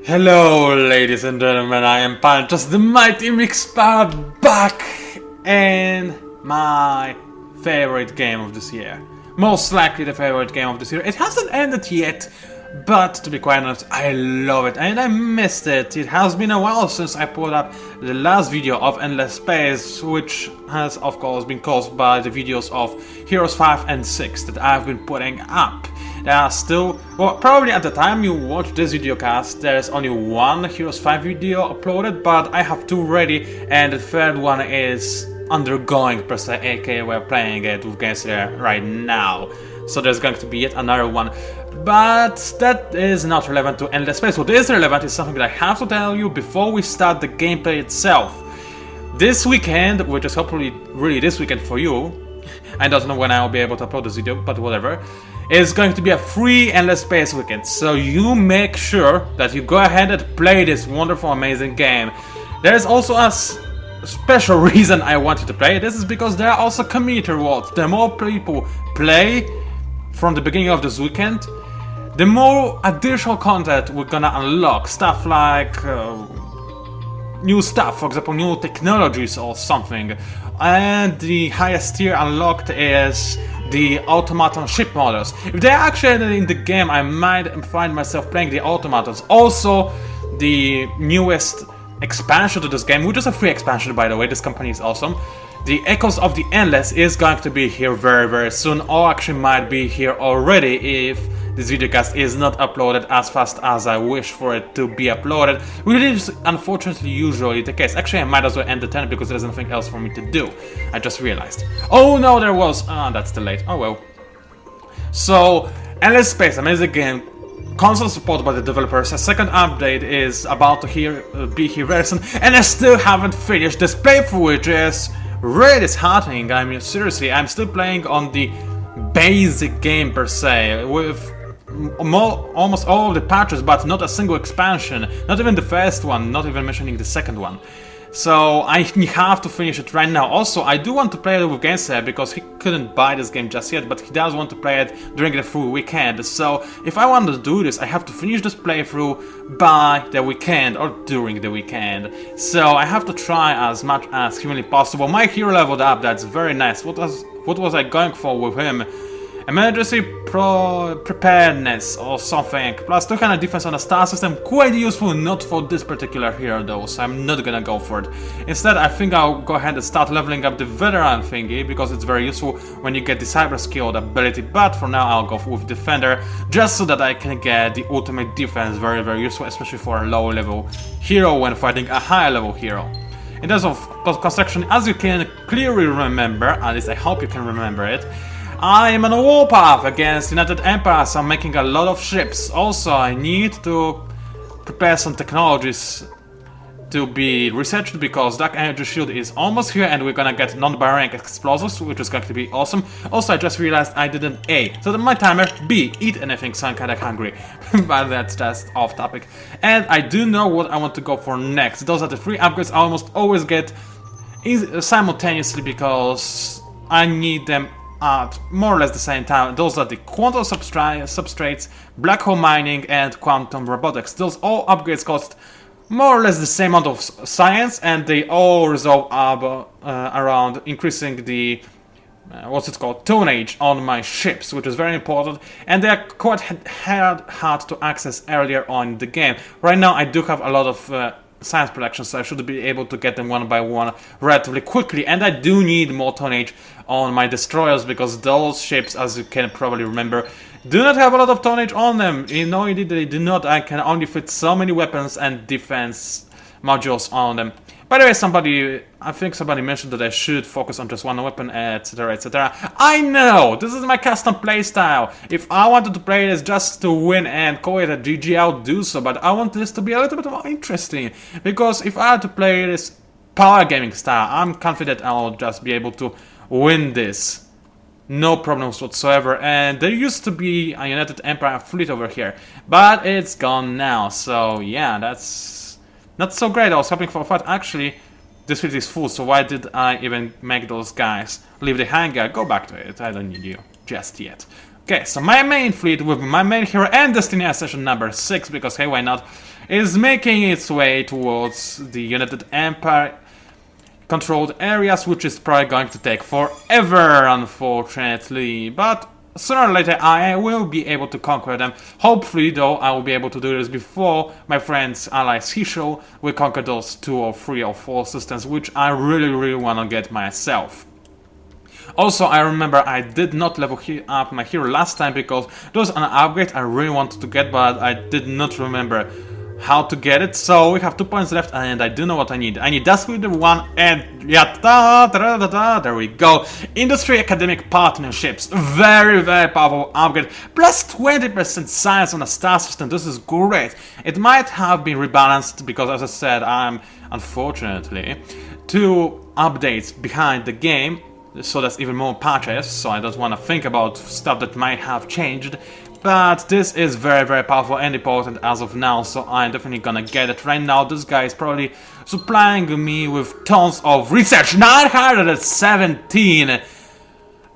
Hello, ladies and gentlemen, I am PANCZASU, the mighty Mixpar, back in my favorite game of this year. Most likely the favorite game of this year. It hasn't ended yet, but to be quite honest, I love it and I missed it. It has been a while since I put up the last video of Endless Space, which has of course been caused by the videos of Heroes 5 and 6 that I've been putting up. There are still, well, probably at the time you watch this video cast, there's only one Heroes 5 video uploaded, but I have two ready, and the third one is undergoing per se, aka we're playing it with games here right now. So there's going to be yet another one, but that is not relevant to Endless Space. What is relevant is something that I have to tell you before we start the gameplay itself. This weekend, which is hopefully really this weekend for you, I don't know when I will be able to upload this video, but whatever, is going to be a free Endless Space weekend. So you make sure that you go ahead and play this wonderful, amazing game. There's also a special reason I want you to play. This is because there are also community rewards. The more people play from the beginning of this weekend, the more additional content we're gonna unlock. Stuff like new stuff, for example, new technologies or something. And the highest tier unlocked is the automaton ship models. If they're actually in the game, I might find myself playing the automatons. Also, the newest expansion to this game, which is a free expansion by the way, this company is awesome. The Echoes of the Endless is going to be here very soon, or actually might be here already if this videocast is not uploaded as fast as I wish for it to be uploaded, which is unfortunately usually the case. Actually, I might as well end the 10 because there's nothing else for me to do. I just realized. Oh no, there was. That's too late. Oh well. So, Endless Space, amazing game. Console support by the developers. A second update is about to be here very soon, and I still haven't finished this playthrough, which is really disheartening. I mean, seriously, I'm still playing on the basic game per se, with almost all of the patches, but not a single expansion, not even the first one, not even mentioning the second one. So I have to finish it right now. Also, I do want to play it with GameSir because he couldn't buy this game just yet, but he does want to play it during the full weekend. So if I want to do this, I have to finish this playthrough by the weekend or during the weekend. So I have to try as much as humanly possible. My hero leveled up, that's very nice. What was I going for with him? Emergency preparedness or something, plus 200 defense on the star system, quite useful, not for this particular hero though, so I'm not gonna go for it. Instead, I think I'll go ahead and start leveling up the veteran thingy, because it's very useful when you get the cyber skilled ability, but for now I'll go with defender, just so that I can get the ultimate defense, very useful, especially for a low level hero when fighting a higher level hero. In terms of construction, as you can clearly remember, at least I hope you can remember it, I am on a warpath against United Empire, so I'm making a lot of ships. Also, I need to prepare some technologies to be researched because Dark Energy Shield is almost here and we're gonna get non-barring explosives, which is going to be awesome. Also, I just realized I didn't A. So then my timer, B, eat anything, so I'm kinda hungry. But that's just off topic. And I do know what I want to go for next. Those are the free upgrades I almost always get simultaneously because I need them at more or less the same time. Those are the quantum substrates, black hole mining, and quantum robotics. Those all upgrades cost more or less the same amount of science, and they all resolve around increasing the what's it called, tonnage on my ships, which is very important, and they are quite hard to access earlier on in the game. Right now I do have a lot of science production, so I should be able to get them one by one relatively quickly, and I do need more tonnage on my destroyers because those ships, as you can probably remember, do not have a lot of tonnage on them. No, indeed they do not. I can only fit so many weapons and defense modules on them. By the way, I think somebody mentioned that I should focus on just one weapon, etc, etc. I know! This is my custom playstyle. If I wanted to play this just to win and call it a GG, I'll do so, but I want this to be a little bit more interesting. Because if I had to play this power gaming style, I'm confident I'll just be able to win this. No problems whatsoever, and there used to be a United Empire fleet over here, but it's gone now, so yeah, that's not so great. I was hoping for a fight. Actually, this fleet is full, so why did I even make those guys leave the hangar? Go back to it, I don't need you just yet. Okay, so my main fleet with my main hero and Destiny Session number 6, because hey, why not, is making its way towards the United Empire controlled areas, which is probably going to take forever, unfortunately, but sooner or later I will be able to conquer them. Hopefully, though, I will be able to do this before my friends, allies Hisho, will conquer those 2 or 3 or 4 systems, which I really want to get myself. Also, I remember I did not level up my hero last time because there was an upgrade I really wanted to get, but I did not remember how to get it. So we have 2 points left, and I do know what I need. I need that with 1, and yeah, there we go. Industry academic partnerships, very powerful upgrade. Plus 20% science on a star system. This is great. It might have been rebalanced because, as I said, I'm unfortunately 2 updates behind the game. So that's even more patches, so I don't want to think about stuff that might have changed. But this is very powerful and important as of now, so I'm definitely gonna get it. Right now, this guy is probably supplying me with tons of research. 917!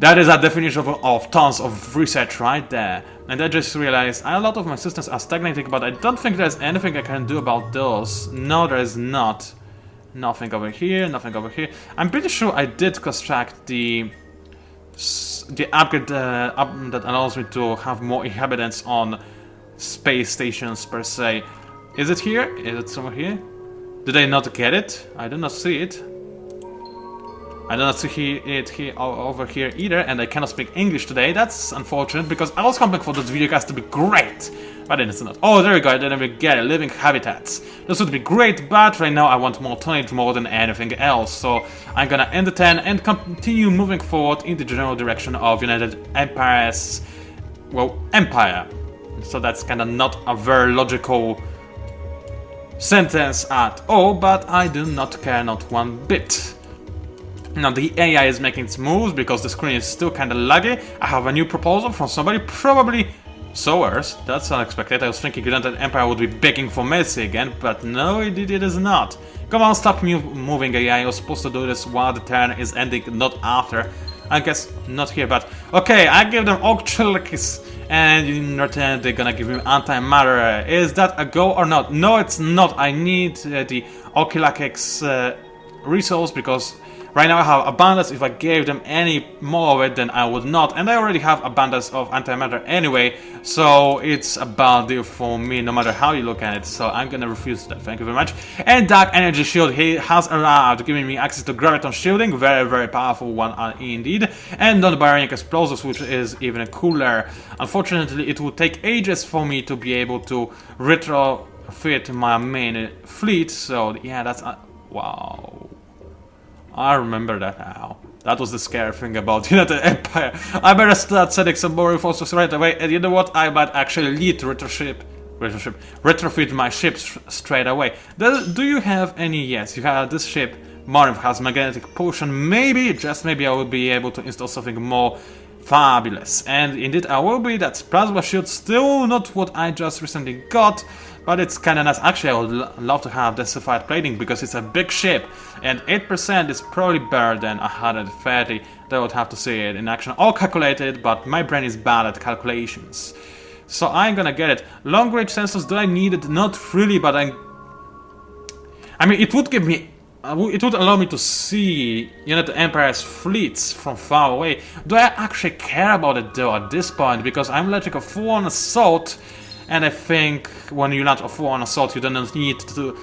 That is a definition of tons of research right there. And I just realized a lot of my systems are stagnating, but I don't think there's anything I can do about those. No, there is not. Nothing over here, nothing over here. I'm pretty sure I did construct the upgrade that allows me to have more inhabitants on space stations per se. Is it here? Is it somewhere here? Did I not get it? I do not see it. I do not see it here over here either, and I cannot speak English today. That's unfortunate because I was hoping for this video cast to be great. But it's not. Oh, there we go, I didn't even get it. Living habitats. This would be great, but right now I want more tonnage more than anything else. So I'm gonna end the turn and continue moving forward in the general direction of United Empire's, well, empire. So that's kinda not a very logical sentence at all, but I do not care, not one bit. Now the AI is making its moves because the screen is still kinda laggy. I have a new proposal from somebody, probably Sowers. That's unexpected. I was thinking United Empire would be begging for mercy again, but no, it is not. Come on, stop moving, AI. You're supposed to do this while the turn is ending, not after. I guess not here, but okay, I give them Oculakis, and in return they're gonna give me antimatter. Is that a go or not? No, it's not. I need the Oculakis resource because right now I have abundance. If I gave them any more of it, then I would not. And I already have abundance of antimatter anyway, so it's a bad deal for me, no matter how you look at it. So I'm gonna refuse that. Thank you very much. And Dark Energy Shield, he has arrived, giving me access to graviton shielding. Very powerful one indeed. And non-bionic explosives, which is even cooler. Unfortunately, it would take ages for me to be able to retrofit my main fleet. So yeah, that's wow. I remember that now. That was the scary thing about United Empire. I better start sending some more reinforcements right away, and you know what? I might actually lead to retrofit my ships straight away. Do you have any? Yes, you have this ship. Marv has magnetic potion. Maybe, just maybe, I will be able to install something more fabulous. And indeed, I will be. That's plasma shield. Still not what I just recently got. But it's kinda nice. Actually, I would love to have densified plating because it's a big ship, and 8% is probably better than 130. I would have to see it in action. All calculated, but my brain is bad at calculations. So I'm gonna get it. Long range sensors, do I need it? Not really, but I mean, it would give me... it would allow me to see United Empire's fleets from far away. Do I actually care about it though at this point? Because I'm allergic to full-on assault. And I think when you launch a full-on assault, you don't need to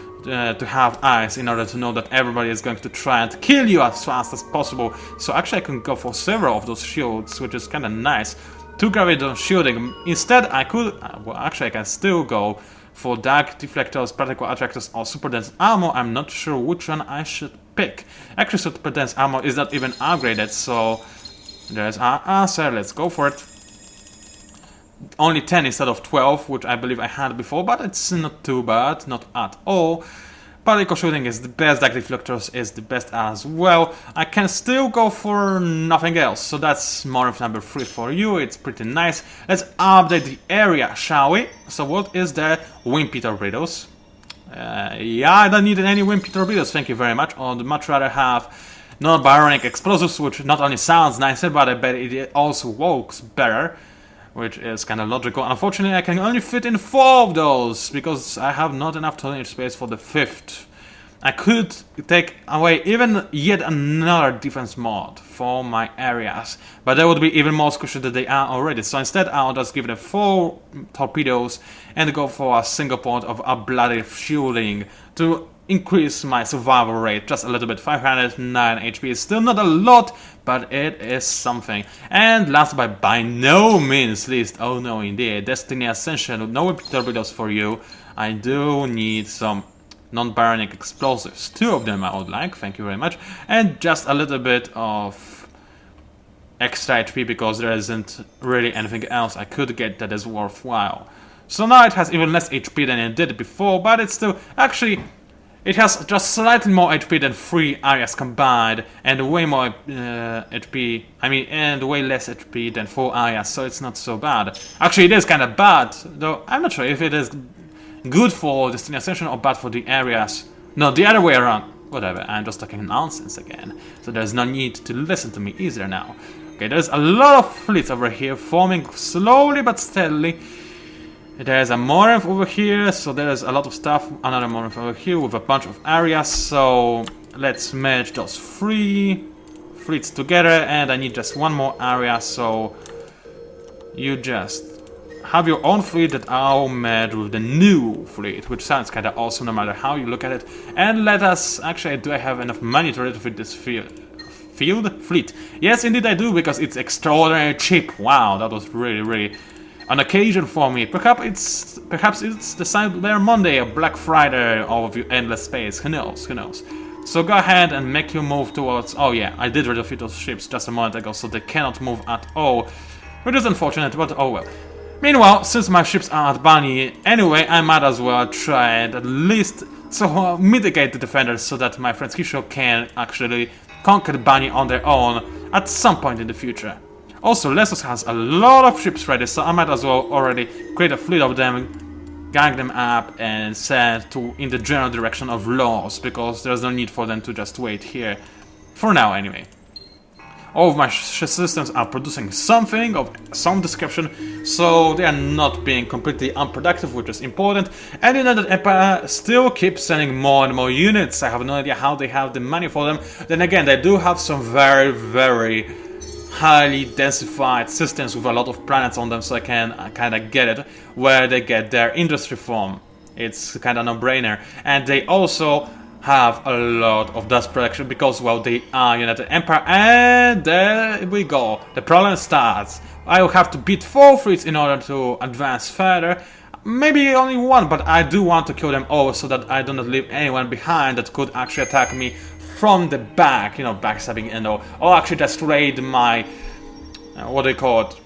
have eyes in order to know that everybody is going to try and kill you as fast as possible. So actually I can go for several of those shields, which is kind of nice. 2 graviton shielding. Instead I could, well actually I can still go for dark deflectors, particle attractors, or super dense armor. I'm not sure which one I should pick. Actually super dense armor is not even upgraded, so there's our answer. Let's go for it. Only 10 instead of 12, which I believe I had before, but it's not too bad, not at all. Particle shooting is the best, dark deflectors is the best as well. I can still go for nothing else, so that's Morph number 3 for you. It's pretty nice. Let's update the area, shall we? So what is there? Wimpy torpedoes. Yeah, I don't need any wimpy torpedoes, thank you very much. I'd much rather have non-bionic explosives, which not only sounds nicer, but I bet it also works better. which is kind of logical. Unfortunately, I can only fit in 4 of those, because I have not enough tonnage space for the 5th. I could take away even yet another defense mod for my areas, but that would be even more squishy than they are already. So instead, I'll just give them 4 torpedoes and go for a single point of a bloody fueling to increase my survival rate just a little bit. 509 HP is still not a lot, but it is something. And last but by no means least, oh no indeed, Destiny Ascension, no torpedoes for you. I do need some non-baronic explosives. 2 of them I would like, thank you very much. And just a little bit of extra HP, because there isn't really anything else I could get that is worthwhile. So now it has even less HP than it did before, but it's still, actually, it has just slightly more HP than 3 areas combined, and way more HP, and way less HP than 4 areas, so it's not so bad. Actually, it is kind of bad, though I'm not sure if it is good for Destiny Ascension or bad for the areas. No, the other way around. Whatever, I'm just talking nonsense again, so there's no need to listen to me either now. Okay, there's a lot of fleets over here, forming slowly but steadily. There's a Morinth over here, so there's a lot of stuff. Another Morinth over here with a bunch of areas, so let's merge those 3 fleets together, and I need just 1 more area, so you just have your own fleet that I'll merge with the new fleet, which sounds kinda awesome no matter how you look at it. And let us, actually, do I have enough money to refit this fleet? Yes, indeed I do, because it's extraordinarily cheap. Wow, that was really an occasion for me. Perhaps it's the Cyber Monday or Black Friday of your endless space. Who knows? So go ahead and make your move towards. Oh yeah, I did refit those ships just a moment ago, so they cannot move at all, which is unfortunate, but oh well. Meanwhile, since my ships are at Bunny anyway, I might as well try and at least mitigate the defenders so that my friends Kisho can actually conquer Bunny on their own at some point in the future. Also, Lesos has a lot of ships ready, so I might as well already create a fleet of them, gang them up, and send in the general direction of Laos, because there's no need for them to just wait here. For now, anyway. All of my systems are producing something of some description, so they are not being completely unproductive, which is important. And you know that Empire still keeps sending more and more units. I have no idea how they have the money for them. Then again, they do have some very highly densified systems with a lot of planets on them, so I can kind of get it where they get their industry from. It's kind of no-brainer. And they also have a lot of dust protection because, well, they are United Empire, and there we go. The problem starts. I will have to beat 4 fleets in order to advance further. Maybe only 1, but I do want to kill them all so that I do not leave anyone behind that could actually attack me from the back, you know, backstabbing and all, or actually just raid my, what do you call it,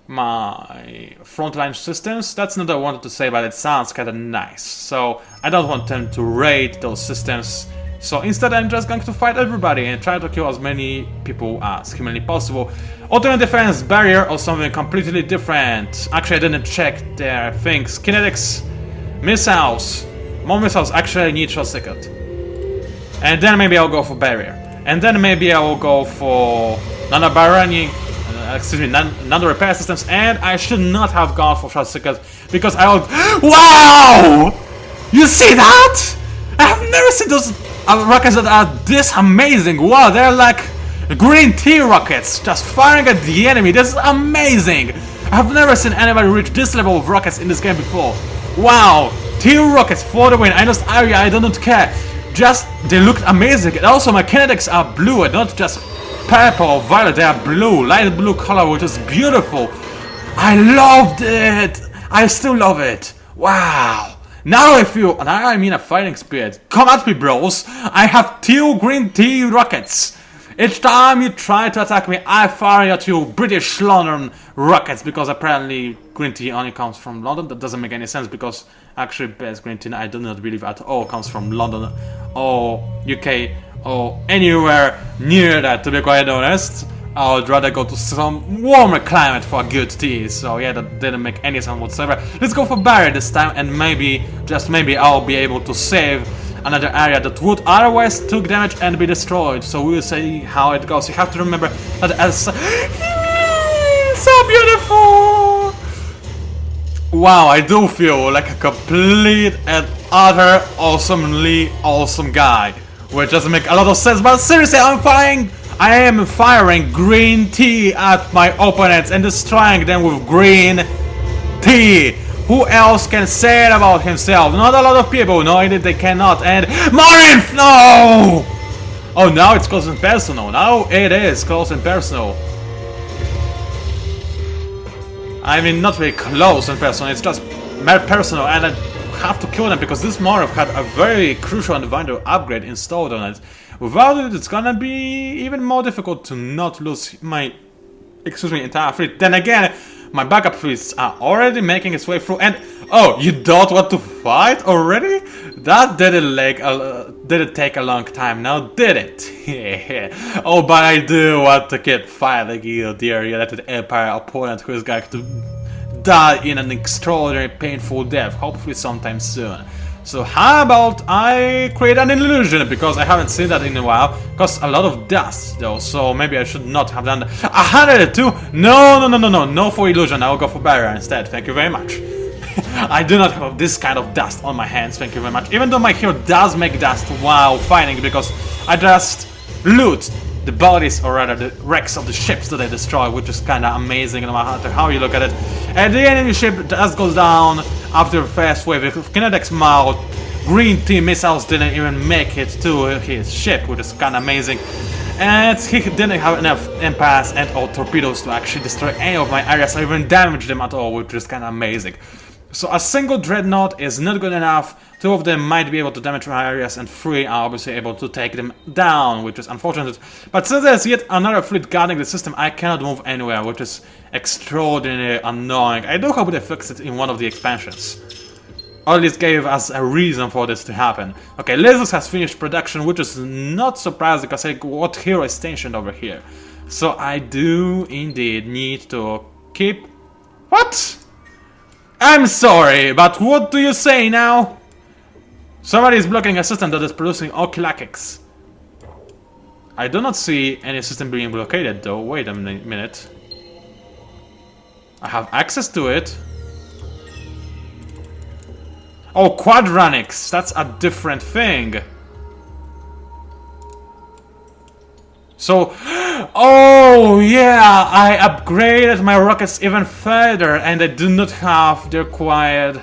my frontline systems. That's not what I wanted to say, but it sounds kind of nice. So I don't want them to raid those systems. So instead, I'm just going to fight everybody and try to kill as many people as humanly possible. Ultimate defense, barrier, or something completely different. Actually, I didn't check their things. Kinetics, missiles, more missiles. Actually, I need short circuit. And then maybe I'll go for barrier. And then maybe I will go for nano-baronic, nano-repair systems. And I should not have gone for short circuit because I would. Wow! You see that? I have never seen those rockets that are this amazing. Wow, they're like green tea rockets just firing at the enemy. This is amazing. I have never seen anybody reach this level of rockets in this game before. Wow, tea rockets for the win. I lost area, I don't care. Just, they looked amazing. And also my kinetics are blue and not just purple or violet. They are blue, light blue color, which is beautiful. I loved it. I still love it. Wow. Now if you, and I mean a fighting spirit, come at me bros. I have 2 green tea rockets. Each time you try to attack me, I fire at you British London rockets, because apparently green tea only comes from London. That doesn't make any sense, because actually best green tea, I do not believe at all, comes from London or UK or anywhere near that, to be quite honest. I would rather go to some warmer climate for good tea, so yeah, that didn't make any sense whatsoever. Let's go for barrier this time, and maybe, just maybe, I'll be able to save another area that would otherwise took damage and be destroyed. So we'll see how it goes. You have to remember that as so beautiful! Wow, I do feel like a complete and utter awesomely awesome guy. Which doesn't make a lot of sense, but seriously, I am firing green tea at my opponents and destroying them with green tea. Who else can say it about himself? Not a lot of people. No, indeed they cannot. And Marin, no! Oh, now it's close and personal. Now it is close and personal. I mean, not really close and personal. It's just mere personal, and I have to kill them because this Marv had a very crucial and vital upgrade installed on it. Without it, it's gonna be even more difficult to not lose my, entire fleet. Then again, my backup fleets are already making its way through, and oh, you don't want to fight already? That didn't take a long time now, did it? Oh, but I do want to keep fighting you, dear United Empire opponent who is going to die in an extraordinary painful death, hopefully sometime soon. So how about I create an illusion, because I haven't seen that in a while. Costs a lot of dust though, so maybe I should not have done that. 102? No for illusion, I will go for barrier instead, thank you very much. I do not have this kind of dust on my hands, thank you very much. Even though my hero does make dust while fighting, because I just loot the bodies, or rather the wrecks of the ships that I destroy, which is kinda amazing no matter how you look at it. And the enemy ship just goes down after the first wave of Kinetics mouth. Green team missiles didn't even make it to his ship, which is kinda amazing. And he didn't have enough impasse and or torpedoes to actually destroy any of my areas or even damage them at all, which is kinda amazing. So a single dreadnought is not good enough. Two of them might be able to damage my areas, and three are obviously able to take them down, which is unfortunate. But since there's yet another fleet guarding the system, I cannot move anywhere, which is extraordinarily annoying. I do hope they fix it in one of the expansions. Or at least gave us a reason for this to happen. Okay, Lizos has finished production, which is not surprising because what hero is stationed over here. So I do indeed need to keep... What? I'm sorry, but what do you say now? Somebody is blocking a system that is producing Okilakics. I do not see any system being blockaded though. Wait a minute. I have access to it. Oh, Quadranix! That's a different thing. So, oh yeah, I upgraded my rockets even further, and I do not have the required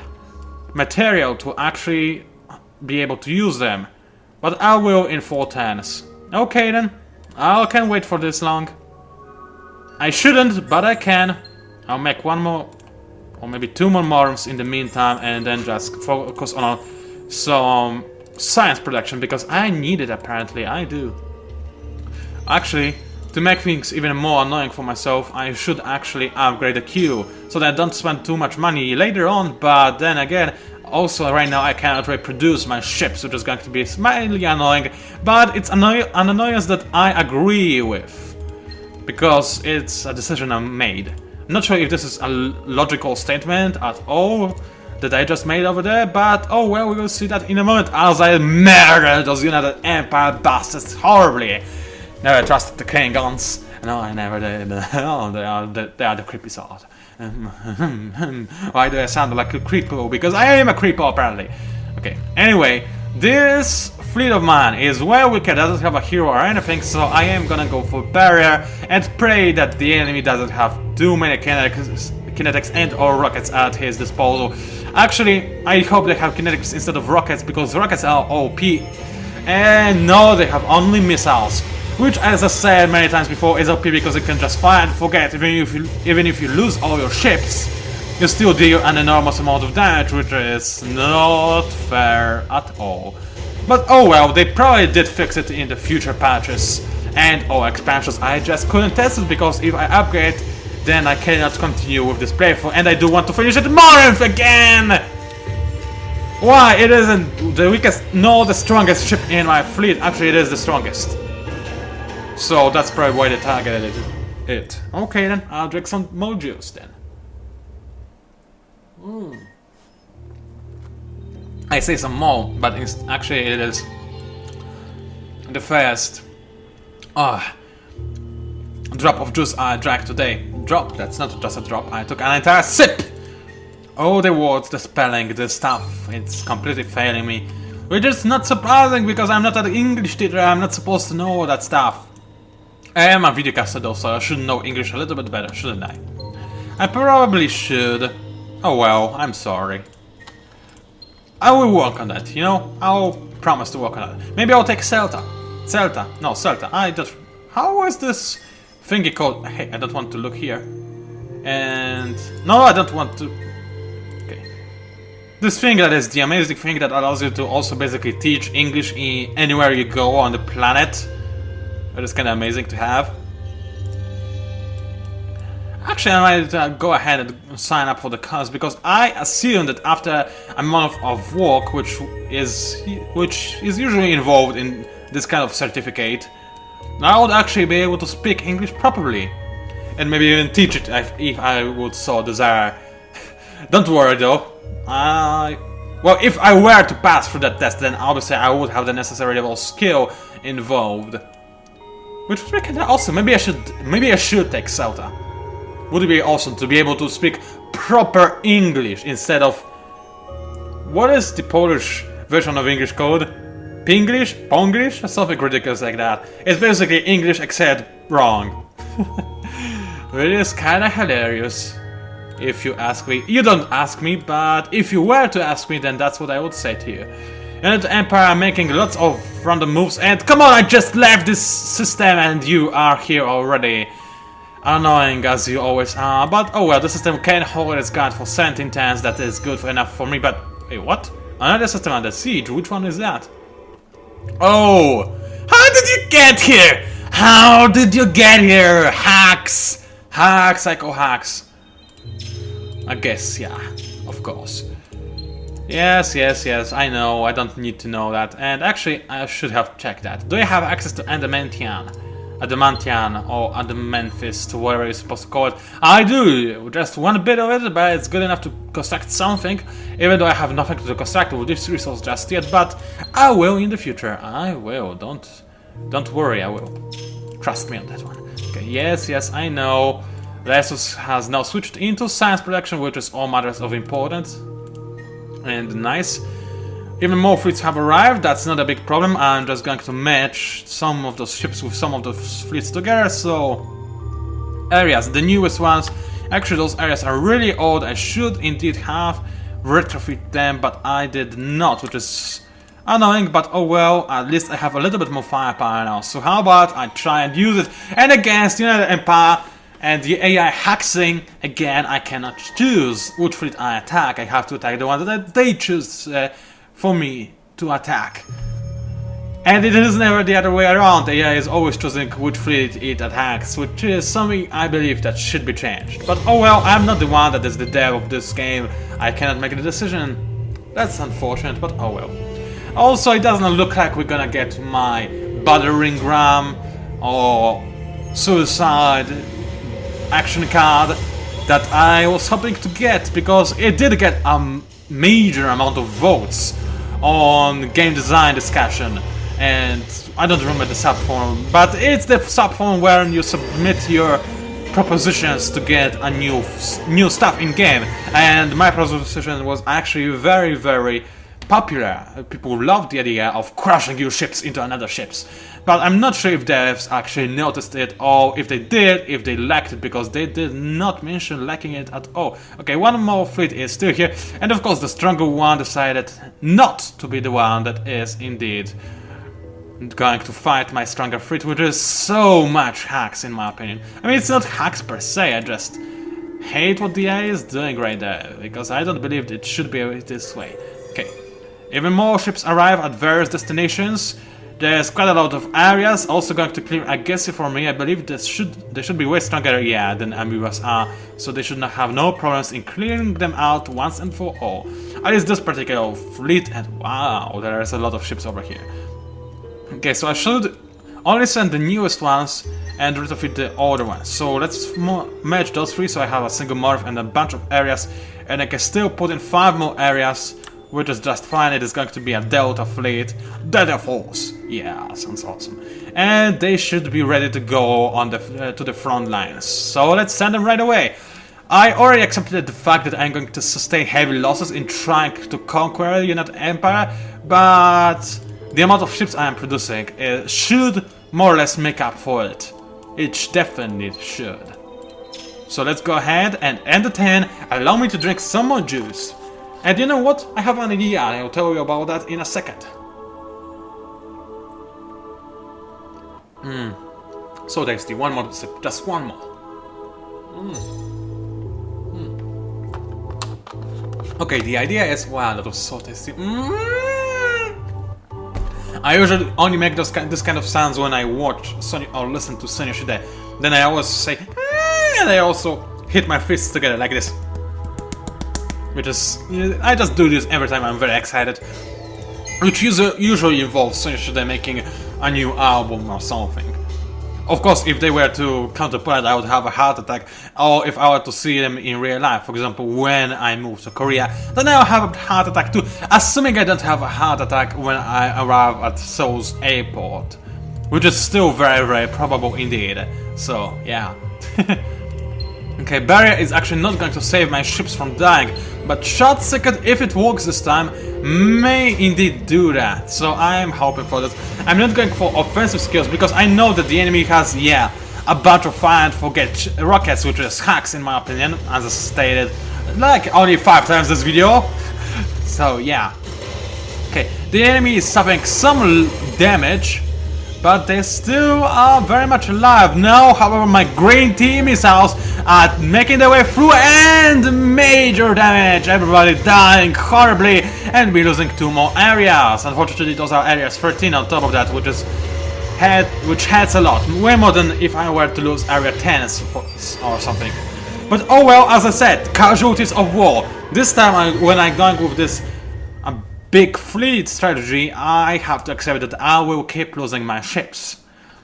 material to actually be able to use them. But I will in 4 turns. Okay then, I can't wait for this long. I shouldn't, but I can. I'll make one more, or maybe 2 more morphs in the meantime, and then just focus on some science production, because I need it apparently, I do. Actually, to make things even more annoying for myself, I should actually upgrade the queue, so that I don't spend too much money later on, but then again, also right now I cannot reproduce my ships, which is going to be slightly annoying, but it's an annoyance that I agree with, because it's a decision I made. I'm not sure if this is a logical statement at all that I just made over there, but oh well, we will see that in a moment as I murder those United Empire bastards horribly. Never trusted the Klingons. No, I never did. Oh, they are the creepy sort. Why do I sound like a creepo? Because I am a creepo apparently. Okay, anyway, this fleet of mine is well wicked, doesn't have a hero or anything, so I am gonna go for barrier and pray that the enemy doesn't have too many kinetics and or rockets at his disposal. Actually, I hope they have kinetics instead of rockets, because rockets are OP. And no, they have only missiles. Which, as I said many times before, is OP because you can just fire and forget. Even if you lose all your ships, you still deal an enormous amount of damage, which is not fair at all. But oh well, they probably did fix it in the future patches and or expansions. I just couldn't test it because if I upgrade, then I cannot continue with this playthrough, and I do want to finish it Morinth again! Why? It isn't the weakest, nor the strongest ship in my fleet. Actually, it is the strongest. So that's probably why they targeted it. Okay then, I'll drink some more juice then. I say some more, but actually it is the first drop of juice I drank today. drop. That's not just a drop. I took an entire sip. Oh, the words, the spelling, the stuff. It's completely failing me. Which is not surprising because I'm not an English teacher. I'm not supposed to know all that stuff. I am a videocaster though, so I should know English a little bit better, shouldn't I? I probably should. Oh well, I'm sorry. I will work on that, you know? I'll promise to work on that. Maybe I'll take Celta. No, Celta. I just... How is this thingy called? Hey, I don't want to look here. And... No, I don't want to... Okay. This thing that is the amazing thing that allows you to also basically teach English anywhere you go on the planet. That is kind of amazing to have. Actually, I might go ahead and sign up for the course because I assume that after a month of work, which is usually involved in this kind of certificate, I would actually be able to speak English properly, and maybe even teach it if I would so desire. Don't worry though. Well, if I were to pass through that test, then obviously I would have the necessary level of skill involved, which would be kind of awesome. Maybe I should take Celta. Would it be awesome to be able to speak proper English instead of... What is the Polish version of English called? Pinglish? Ponglish? Or something ridiculous like that. It's basically English except wrong. It is kinda hilarious, if you ask me. You don't ask me, but if you were to ask me, then that's what I would say to you. And the Empire are making lots of random moves, and come on, I just left this system and you are here already. Annoying as you always are, but oh well, the system can hold its ground for 17 turns, that is good enough for me, but wait, what? Another system under siege, which one is that? Oh! How did you get here? How did you get here? Hacks! Hacks, psycho hacks. I guess, yeah, of course. Yes, I know, I don't need to know that, and actually, I should have checked that. Do you have access to Adamantian or Adamanthus, whatever you're supposed to call it? I do! Just one bit of it, but it's good enough to construct something, even though I have nothing to construct with this resource just yet, but I will in the future. I will. Don't worry, I will. Trust me on that one. Okay, yes, I know. Lesus has now switched into science production, which is all matters of importance. And nice. Even more fleets have arrived, that's not a big problem. I'm just going to match some of those ships with some of those fleets together, so... Areas, the newest ones. Actually, those areas are really old. I should indeed have retrofit them, but I did not, which is annoying, but oh well, at least I have a little bit more firepower now. So how about I try and use it? And against United Empire and the AI hacking, again, I cannot choose which fleet I attack. I have to attack the one that they choose for me to attack. And it is never the other way around. AI is always choosing which fleet it attacks, which is something I believe that should be changed. But oh well, I'm not the one that is the dev of this game. I cannot make the decision. That's unfortunate, but oh well. Also, it doesn't look like we're gonna get my battering ram or suicide action card that I was hoping to get, because it did get a major amount of votes on game design discussion, and I don't remember the subforum, but it's the subforum where you submit your propositions to get a new stuff in game, and my proposition was actually very popular. People loved the idea of crashing your ships into another ships, but I'm not sure if devs actually noticed it, or if they did, if they liked it, because they did not mention liking it at all. Okay, one more fleet is still here, and of course the stronger one decided not to be the one that is indeed going to fight my stronger fleet, which is so much hacks in my opinion. I mean, it's not hacks per se, I just hate what the AI is doing right there, because I don't believe it should be this way. Okay. Even more ships arrive at various destinations. There's quite a lot of areas also going to clear aggressive for me. I believe they should be way stronger, yeah, than amoebas are, so they should not have no problems in clearing them out once and for all. At least this particular fleet, and wow, there's a lot of ships over here. Okay, so I should only send the newest ones and retrofit the older ones. So let's merge those three so I have a single morph and a bunch of areas, and I can still put in 5 more areas, which is just fine. It is going to be a Delta fleet. Delta Force. Yeah, sounds awesome. And they should be ready to go on the to the front lines. So let's send them right away. I already accepted the fact that I'm going to sustain heavy losses in trying to conquer the United Empire, but the amount of ships I am producing should more or less make up for it. It definitely should. So let's go ahead and end the turn. Allow me to drink some more juice. And you know what? I have an idea, and I'll tell you about that in a second. So tasty. One more sip. Just one more. Okay, the idea is... Wow, that was so tasty. I usually only make this kind of sounds when I watch or listen to Sonya Shide. Then I always say... and I also hit my fists together like this. Which is... I just do this every time I'm very excited. Which usually involves Sonya Shide making a new album or something. Of course, if they were to counterpart, I would have a heart attack. Or if I were to see them in real life, for example, when I move to Korea, then I'll have a heart attack too. Assuming I don't have a heart attack when I arrive at Seoul's airport. Which is still very, very probable indeed. So, yeah. Okay, barrier is actually not going to save my ships from dying, but shot second, if it works this time, may indeed do that. So I am hoping for this. I'm not going for offensive skills because I know that the enemy has, yeah, a bunch of fire and forget rockets, which is hacks in my opinion, as I stated, like only 5 times this video. So yeah. Okay, the enemy is suffering some damage, but they still are very much alive. Now, however, my green team missiles are making their way through and major damage. Everybody dying horribly, and we're losing 2 more areas. Unfortunately, those are areas 13 on top of that, which hurts a lot. Way more than if I were to lose area 10 or something. But oh well, as I said, casualties of war. This time, when I'm going with this big fleet strategy, I have to accept that I will keep losing my ships.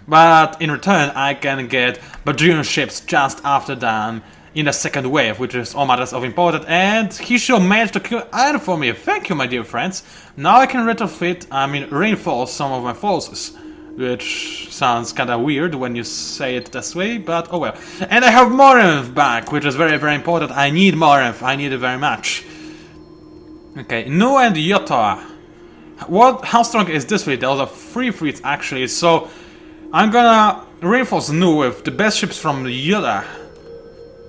But in return, I can get bajillion ships just after them in the second wave, which is all matters of importance. And he should manage to kill iron for me. Thank you, my dear friends. Now I can reinforce some of my forces. Which sounds kinda weird when you say it this way, but oh well. And I have Morinth back, which is very, very important. I need Morinth. I need it very much. Okay, Nu and Yota. How strong is this fleet? Those are 3 fleets actually, so I'm gonna reinforce Nu with the best ships from Yota.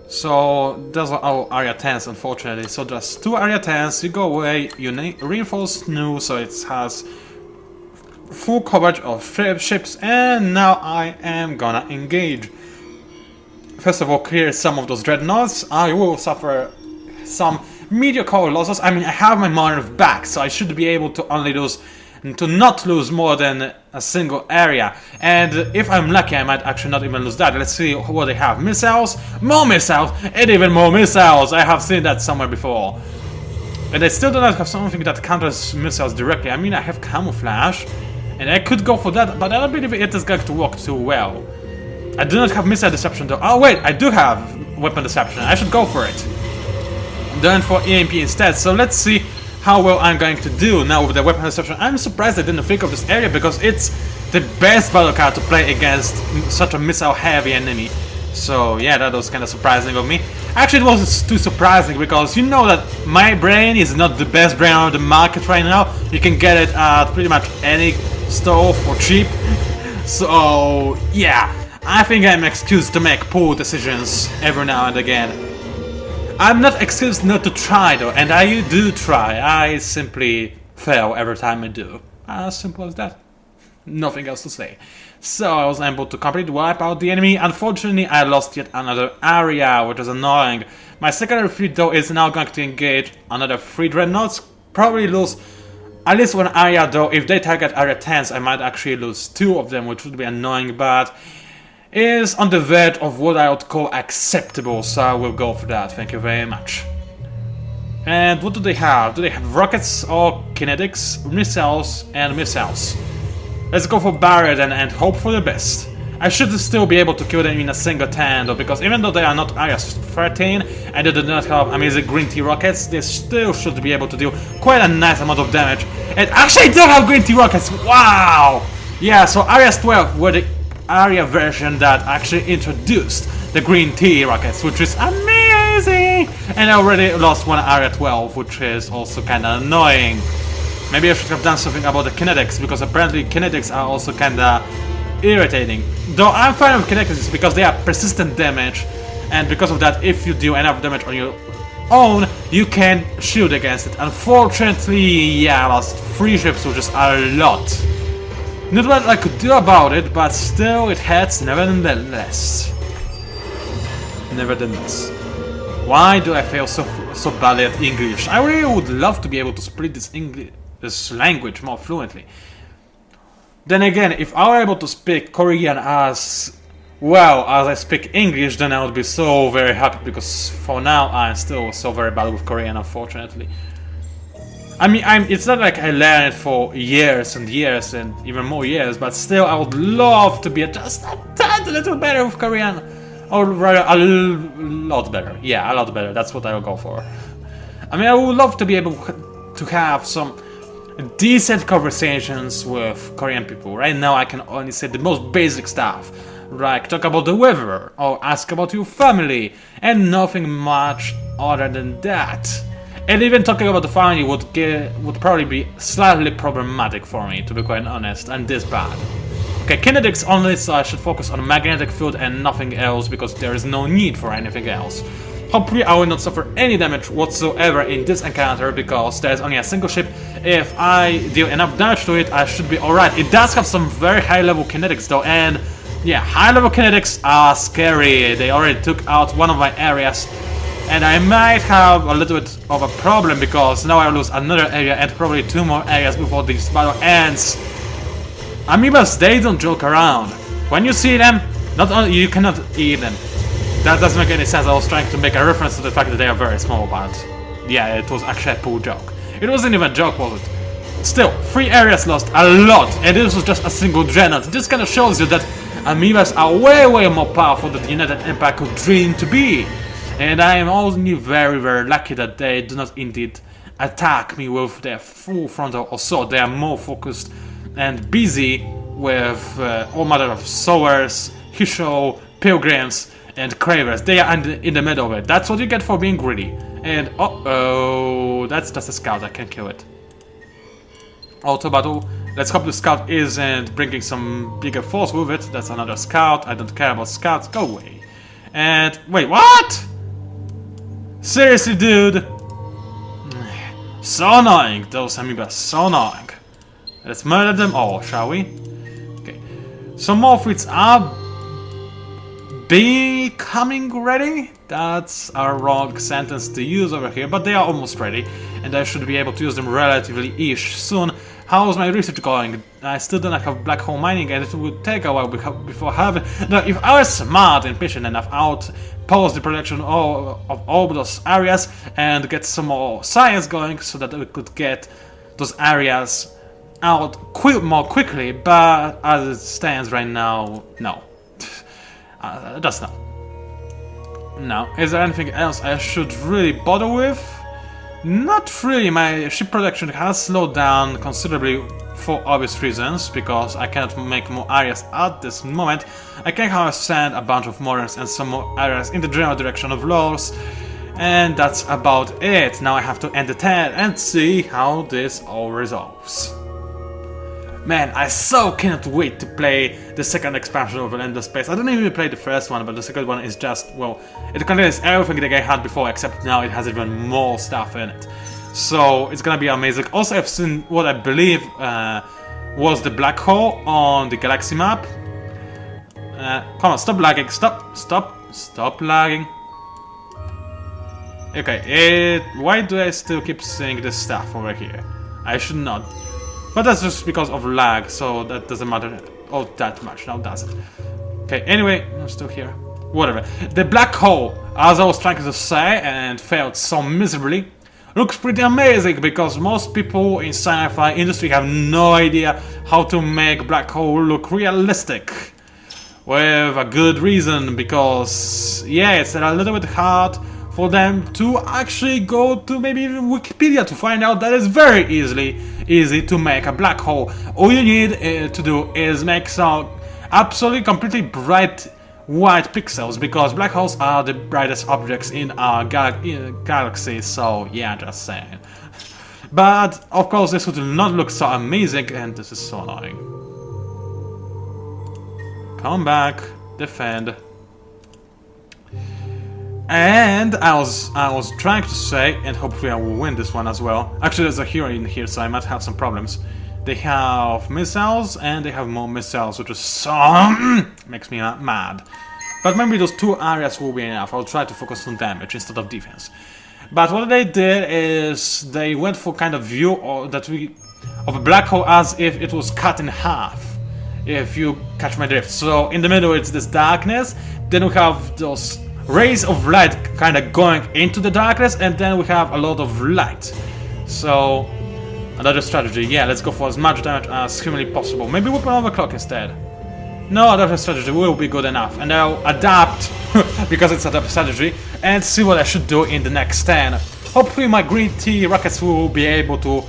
So those are all area 10s, unfortunately. So just 2 area 10s, you go away, you reinforce Nu so it has full coverage of ships, and now I am gonna engage. First of all, clear some of those dreadnoughts. I will suffer some mediocre losses. I mean, I have my Morinth back, so I should be able to not lose more than a single area. And if I'm lucky, I might actually not even lose that. Let's see what they have. Missiles, more missiles, and even more missiles. I have seen that somewhere before. And I still do not have something that counters missiles directly. I mean, I have camouflage, and I could go for that, but I don't believe it is going to work too well. I do not have missile deception though. Oh wait, I do have weapon deception. I should go for it. Done for EMP instead, so let's see how well I'm going to do now with the weapon deception. I'm surprised I didn't think of this area because it's the best battle card to play against such a missile heavy enemy. So yeah, that was kind of surprising of me. Actually, it was too surprising because you know that my brain is not the best brain on the market right now. You can get it at pretty much any store for cheap. So yeah, I think I'm excused to make poor decisions every now and again. I'm not excused not to try though, and I do try. I simply fail every time I do. As simple as that. Nothing else to say. So I was able to completely wipe out the enemy. Unfortunately, I lost yet another area, which is annoying. My secondary fleet though is now going to engage another 3 dreadnoughts. Probably lose at least 1 area though. If they target area 10s, I might actually lose 2 of them, which would be annoying, but is on the verge of what I would call acceptable, so I will go for that, thank you very much. And what do they have? Do they have rockets or kinetics, missiles and missiles? Let's go for barrier then and hope for the best. I should still be able to kill them in a single turn though, because even though they are not area 13 and they do not have amazing green tea rockets, they still should be able to do quite a nice amount of damage. And actually I do have green tea rockets, wow! Yeah, so Areas 12 were the area version that actually introduced the green tea rockets, which is amazing! And I already lost one Area 12, which is also kinda annoying. Maybe I should have done something about the kinetics, because apparently kinetics are also kinda irritating. Though I'm fine with kinetics because they are persistent damage, and because of that, if you do enough damage on your own, you can shield against it. Unfortunately, yeah, I lost 3 ships, which is a lot. Not what I could do about it, but still it hurts nevertheless. Nevertheless. Why do I fail so badly at English? I really would love to be able to speak this language more fluently. Then again, if I were able to speak Korean as well as I speak English, then I would be so very happy, because for now I'm still so very bad with Korean, unfortunately. I mean, it's not like I learned it for years and years and even more years, but still I would love to be just a tad little better with Korean. Or rather, a lot better. Yeah, a lot better. That's what I will go for. I mean, I would love to be able to have some decent conversations with Korean people. Right now I can only say the most basic stuff. Like talk about the weather, or ask about your family, and nothing much other than that. And even talking about the family would probably be slightly problematic for me, to be quite honest, and this bad. Okay, kinetics only, so I should focus on magnetic field and nothing else, because there is no need for anything else. Hopefully I will not suffer any damage whatsoever in this encounter, because there is only a single ship. If I deal enough damage to it, I should be alright. It does have some very high level kinetics though, and yeah, high level kinetics are scary. They already took out one of my areas. And I might have a little bit of a problem, because now I lose another area and probably 2 more areas before this battle ends. Amoebas, they don't joke around. When you see them, not only you cannot eat them. That doesn't make any sense. I was trying to make a reference to the fact that they are very small, but yeah, it was actually a poor joke. It wasn't even a joke, was it? Still, 3 areas lost, a lot, and this was just a single dreadnought. This kind of shows you that Amoebas are way more powerful than the United Empire could dream to be. And I am only very lucky that they do not indeed attack me with their full frontal assault. They are more focused and busy with all manner of sowers, Hisho, pilgrims, and cravers. They are in the middle of it. That's what you get for being greedy. And uh-oh, that's just a scout. I can kill it. Auto battle. Let's hope the scout isn't bringing some bigger force with it. That's another scout. I don't care about scouts. Go away. And wait, what? Seriously, dude? So annoying, those amoebas, so annoying. Let's murder them all, shall we? Okay. Some more fleets are becoming ready. That's a wrong sentence to use over here, but they are almost ready, and I should be able to use them relatively-ish soon. How's my research going? I still don't have black hole mining, and it would take a while before having... Now, if I was smart and patient enough, I would pause the production of all those areas and get some more science going, so that we could get those areas out more quickly, but as it stands right now, no. Just no. Now, is there anything else I should really bother with? Not really. My ship production has slowed down considerably for obvious reasons, because I cannot make more areas at this moment. I can however send a bunch of moorings and some more areas in the general direction of Lowe's, and that's about it. Now I have to end the turn and see how this all resolves. Man, I so cannot wait to play the second expansion of Endless Space. I don't even play the first one, but the second one is just, well, it contains everything that I had before, except now it has even more stuff in it. So it's gonna be amazing. Also, I've seen what I believe was the black hole on the galaxy map. Come on, stop lagging. Stop lagging. Okay, why do I still keep seeing this stuff over here? I should not. But that's just because of lag, so that doesn't matter all that much, now does it? Okay, anyway, I'm still here. Whatever. The black hole, as I was trying to say and failed so miserably, looks pretty amazing, because most people in sci-fi industry have no idea how to make black hole look realistic. With a good reason, because yeah, it's a little bit hard for them to actually go to maybe even Wikipedia to find out that it's very easy to make a black hole. All you need to do is make some absolutely completely bright white pixels, because black holes are the brightest objects in our galaxy, so yeah, just saying. But of course this would not look so amazing, and this is so annoying. Come back, defend. And I was trying to say, and hopefully I will win this one as well. Actually, there's a hero in here, so I might have some problems. They have missiles, and they have more missiles, which is so makes me mad. But maybe those two areas will be enough. I'll try to focus on damage instead of defense. But what they did is they went for kind of view of a black hole as if it was cut in half. If you catch my drift. So in the middle it's this darkness, then we have those rays of light kind of going into the darkness, and then we have a lot of light. So another strategy, yeah, let's go for as much damage as humanly possible. Maybe weapon overclock instead. No, another strategy will be good enough, and I'll adapt because it's a strategy, and see what I should do in the next turn. Hopefully my green tea rockets will be able to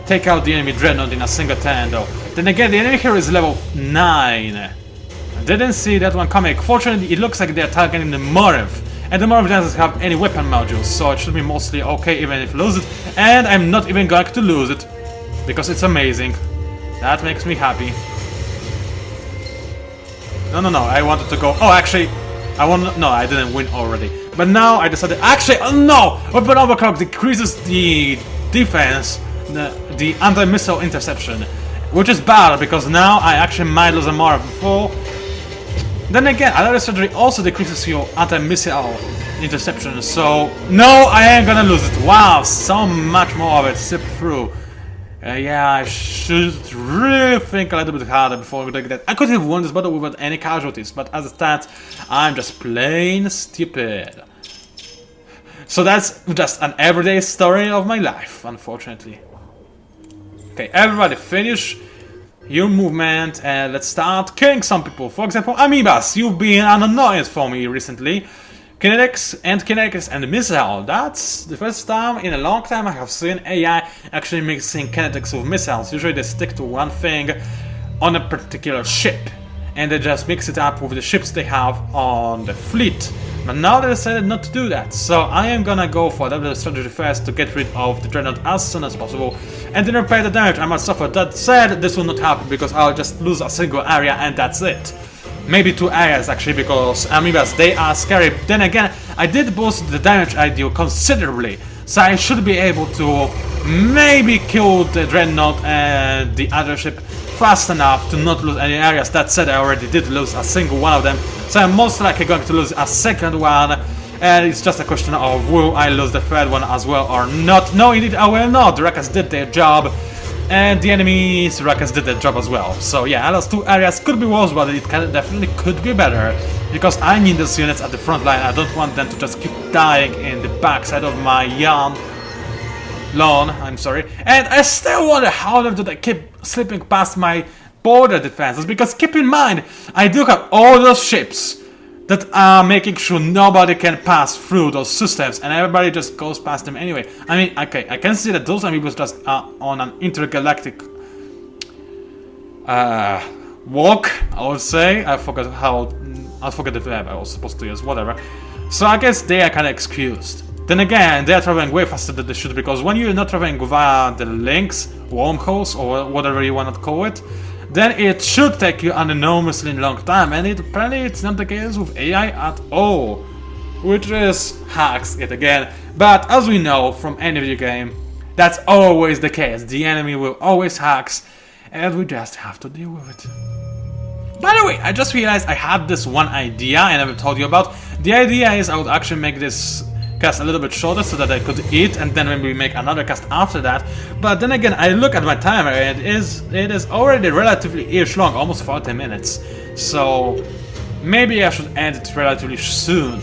take out the enemy dreadnought in a single turn though. Then again, the enemy here is level 9. I didn't see that one coming. Fortunately, it looks like they're targeting the Morph, and the Morph doesn't have any weapon modules, so it should be mostly okay even if I lose it, and I'm not even going to lose it, because it's amazing. That makes me happy. No, I wanted to go. Oh, actually, no, I didn't win already. But now I decided, actually, oh no! Weapon overclock decreases the defense, the anti-missile interception, which is bad because now I actually might lose a Morph before. Then again, another strategy also decreases your anti-missile interception, so no, I ain't gonna lose it. Wow, so much more of it slip through. Yeah, I should really think a little bit harder before doing that. I could have won this battle without any casualties, but as it stands, I'm just plain stupid. So that's just an everyday story of my life, unfortunately. Okay, everybody finish your movement and let's start killing some people. For example, amoebas, you've been an annoyance for me recently. Kinetics and missile. That's the first time in a long time I have seen AI actually mixing kinetics with missiles. Usually they stick to one thing on a particular ship, and they just mix it up with the ships they have on the fleet. But now they decided not to do that, so I am gonna go for that strategy first to get rid of the dreadnought as soon as possible, and then repair the damage I must suffer. That said, this will not happen because I'll just lose a single area and that's it. Maybe 2 areas actually, because amoebas, they are scary. Then again, I did boost the damage I do considerably, so I should be able to maybe kill the dreadnought and the other ship fast enough to not lose any areas. That said, I already did lose a single one of them, so I'm most likely going to lose a second one, and it's just a question of will I lose the third one as well or not. No, indeed I will not. The rockets did their job, and the enemy's rockets did their job as well. So yeah, I lost 2 areas, could be worse, but it definitely could be better, because I need these units at the front line. I don't want them to just keep dying in the backside of my lawn, I'm sorry. And I still wonder how did I keep slipping past my border defenses, because keep in mind, I do have all those ships that are making sure nobody can pass through those systems, and everybody just goes past them anyway. I mean, okay, I can see that those amoebas just are on an intergalactic walk, I would say. I forgot the verb I was supposed to use, whatever. So I guess they are kind of excused. Then again, they are traveling way faster than they should, because when you're not traveling via the links, wormholes, or whatever you want to call it, then it should take you an enormously long time, and apparently it's not the case with AI at all, which is hacks yet again. But as we know from any video game, that's always the case. The enemy will always hacks, and we just have to deal with it. By the way, I just realized I had this one idea I never told you about. The idea is I would actually make this cast a little bit shorter so that I could eat, and then maybe make another cast after that. But then again, I look at my timer and it is already relatively-ish long, almost 40 minutes. So maybe I should end it relatively soon.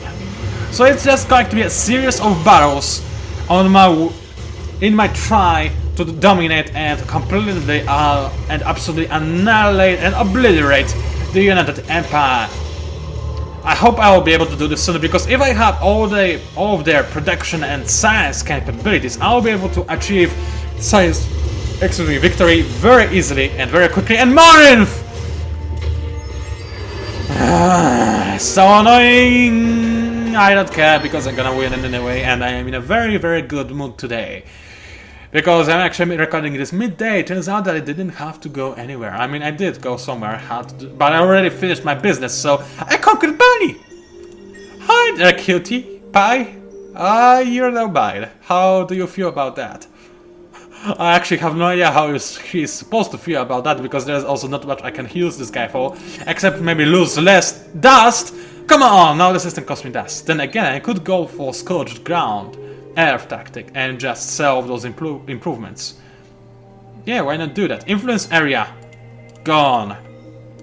So it's just going to be a series of battles in my try to dominate and completely and absolutely annihilate and obliterate the United Empire. I hope I will be able to do this soon, because if I have all of their production and science capabilities, I will be able to achieve victory very easily and very quickly. And Morinth! So annoying! I don't care, because I'm gonna win anyway, and I am in a very, very good mood today. Because I'm actually recording this midday. Turns out that I didn't have to go anywhere. I mean, I did go somewhere, but I already finished my business, so I conquered Bunny! Hi there, cutie pie! You're no bad. How do you feel about that? I actually have no idea how he's supposed to feel about that, because there's also not much I can use this guy for, except maybe lose less dust. Come on, now the system cost me dust. Then again, I could go for Scorched Ground, Earth tactic, and just sell those improvements. Yeah, why not do that? Influence area, gone. I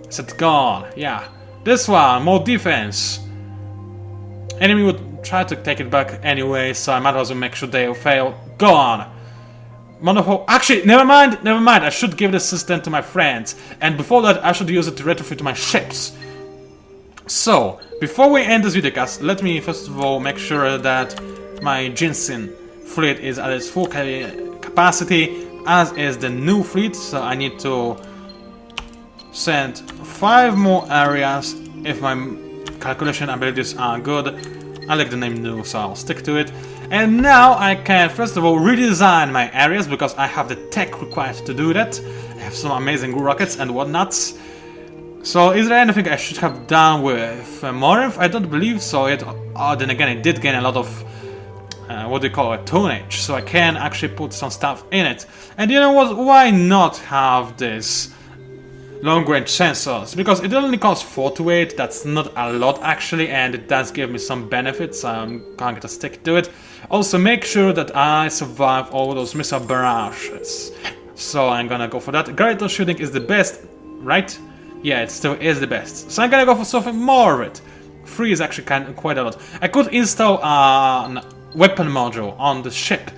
said gone, yeah. This one, more defense. Enemy would try to take it back anyway, so I might as well make sure they fail. Gone. Monopo. Actually, never mind. I should give this system to my friends, and before that, I should use it to retrofit my ships. So, before we end this videocast, let me first of all make sure that my Jinsen fleet is at its full capacity, as is the new fleet, so I need to send 5 more areas if my calculation abilities are good. I like the name new, so I'll stick to it. And now I can first of all redesign my areas, because I have the tech required to do that. I have some amazing rockets and whatnots. So is there anything I should have done with Morinth? I don't believe so yet. Then again, it did gain a lot of what do you call it, tonnage, so I can actually put some stuff in it. And you know what, why not have this long-range sensors? Because it only costs 4 to 8, that's not a lot actually, and it does give me some benefits, so I'm going to stick to it. Also, make sure that I survive all those missile barrages, so I'm gonna go for that. Gravitational shooting is the best, right? Yeah, it still is the best, so I'm gonna go for something more of it. 3 is actually quite a lot. I could install an weapon module on the ship,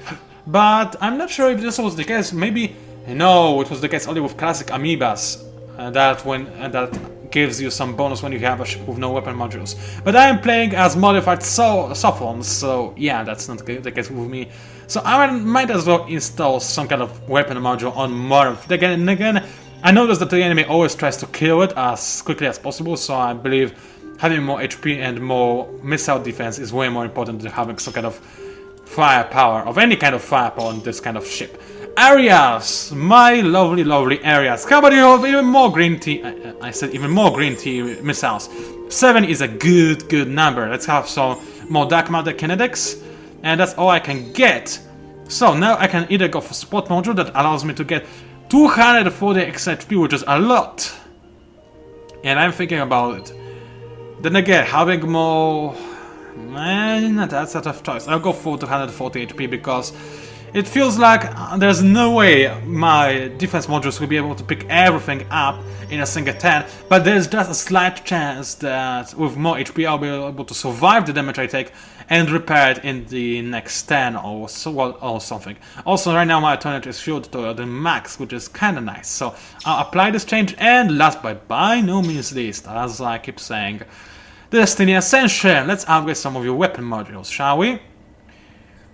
but I'm not sure if this was the case. Maybe, no, it was the case only with classic amoebas, that gives you some bonus when you have a ship with no weapon modules. But I am playing as modified Sophons, so yeah, that's not the case with me. So I might as well install some kind of weapon module on Morinth. Again, I noticed that the enemy always tries to kill it as quickly as possible, so I believe having more HP and more missile defense is way more important than having some kind of firepower, of any kind of firepower on this kind of ship. Areas! My lovely, lovely areas. How about you have even more green tea? I said even more green tea missiles. 7 is a good number. Let's have some more dark matter kinetics, and that's all I can get. So now I can either go for spot module that allows me to get 240 XP, which is a lot. And I'm thinking about it. Then again, having more... Man, that's a tough choice. I'll go for 240 HP, because it feels like there's no way my defense modules will be able to pick everything up in a single turn, but there's just a slight chance that with more HP I'll be able to survive the damage I take and repair it in the next turn or something. Also, right now my tonnage is filled to the max, which is kinda nice, so I'll apply this change. And last but by no means least, as I keep saying, Destiny Ascension. Let's upgrade some of your weapon modules, shall we?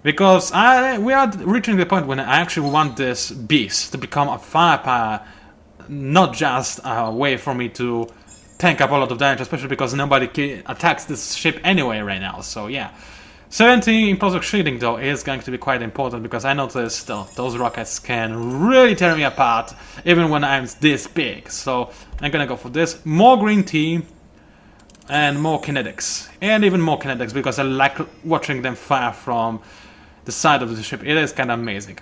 Because we are reaching the point when I actually want this beast to become a firepower, not just a way for me to tank up a lot of damage, especially because nobody attacks this ship anyway right now, so yeah. 70 impulsive shielding though is going to be quite important, because I noticed those rockets can really tear me apart even when I'm this big, so I'm gonna go for this. More green tea and more kinetics, and even more kinetics, because I like watching them fire from the side of the ship. It is kind of amazing.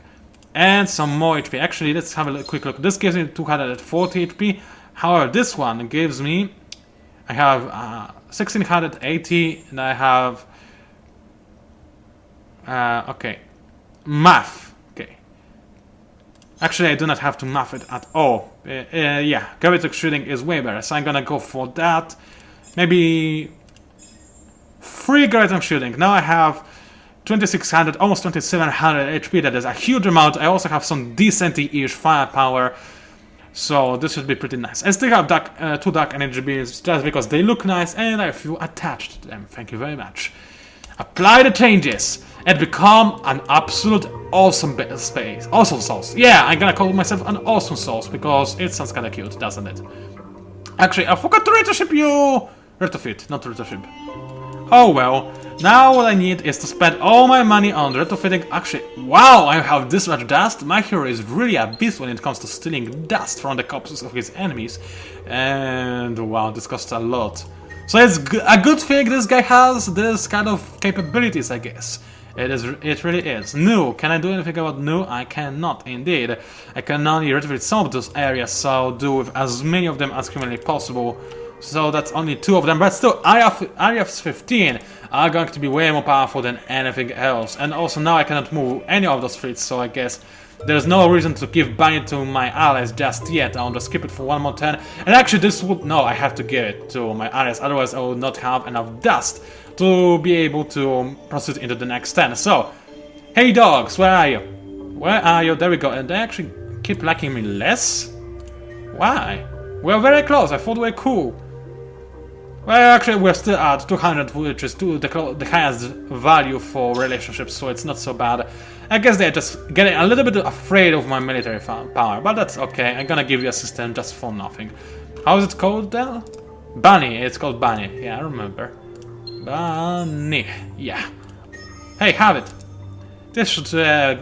And some more HP. Actually, let's have a quick look. This gives me 240 HP. However, this one gives me... I have 1680, and I have... okay. Math. Okay. Actually, I do not have to math it at all. Yeah, gravitational shooting is way better, so I'm gonna go for that. Maybe 3 gravitational shooting. Now I have 2600, almost 2700 HP. That is a huge amount. I also have some decent-ish firepower. So this should be pretty nice. I still have two dark energy beams just because they look nice and I feel attached to them. Thank you very much. Apply the changes and become an absolute awesome space. Awesome sauce. Yeah, I'm gonna call myself an awesome sauce because it sounds kinda cute, doesn't it? Actually, I forgot to retrofit you! Retrofit, not retrofit. Oh well. Now what I need is to spend all my money on retrofitting. Actually, wow, I have this much dust. My hero is really a beast when it comes to stealing dust from the corpses of his enemies. And wow, this costs a lot. So it's a good thing this guy has this kind of capabilities, I guess. It really is. No, can I do anything about no? I cannot, indeed. I can only retrofit some of those areas, so do with as many of them as humanly possible. So that's only 2 of them, but still, areas 15 are going to be way more powerful than anything else. And also now I cannot move any of those fleets, so I guess there's no reason to give Bunny to my allies just yet. I'll just keep it for 1 more turn. And actually this would... no, I have to give it to my allies, otherwise I will not have enough dust to be able to proceed into the next turn. So, hey dogs, where are you? Where are you? There we go. And they actually keep liking me less? Why? We're very close, I thought we were cool. Well, actually, we're still at 200, which is the highest value for relationships, so it's not so bad. I guess they're just getting a little bit afraid of my military power, but that's okay. I'm gonna give you a system just for nothing. How is it called then? Bunny, it's called Bunny. Yeah, I remember. Bunny, yeah. Hey, have it. This should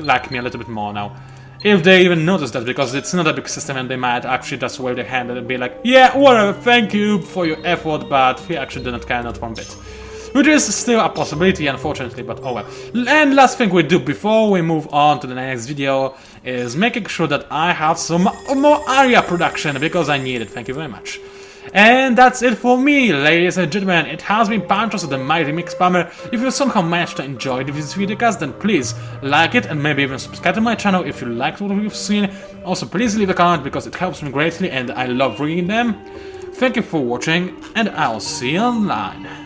like me a little bit more now. If they even notice that, because it's not a big system and they might actually just wave their hand and be like, yeah, whatever, thank you for your effort, but he actually did not care, not one bit. Which is still a possibility, unfortunately, but oh well. And last thing we do before we move on to the next video is making sure that I have some more area production, because I need it, thank you very much. And that's it for me, ladies and gentlemen. It has been PANCZASU, the Mighty Mix Spammer. If you somehow managed to enjoy this videocast, then please like it and maybe even subscribe to my channel if you liked what you've seen. Also, please leave a comment because it helps me greatly and I love reading them. Thank you for watching and I'll see you online.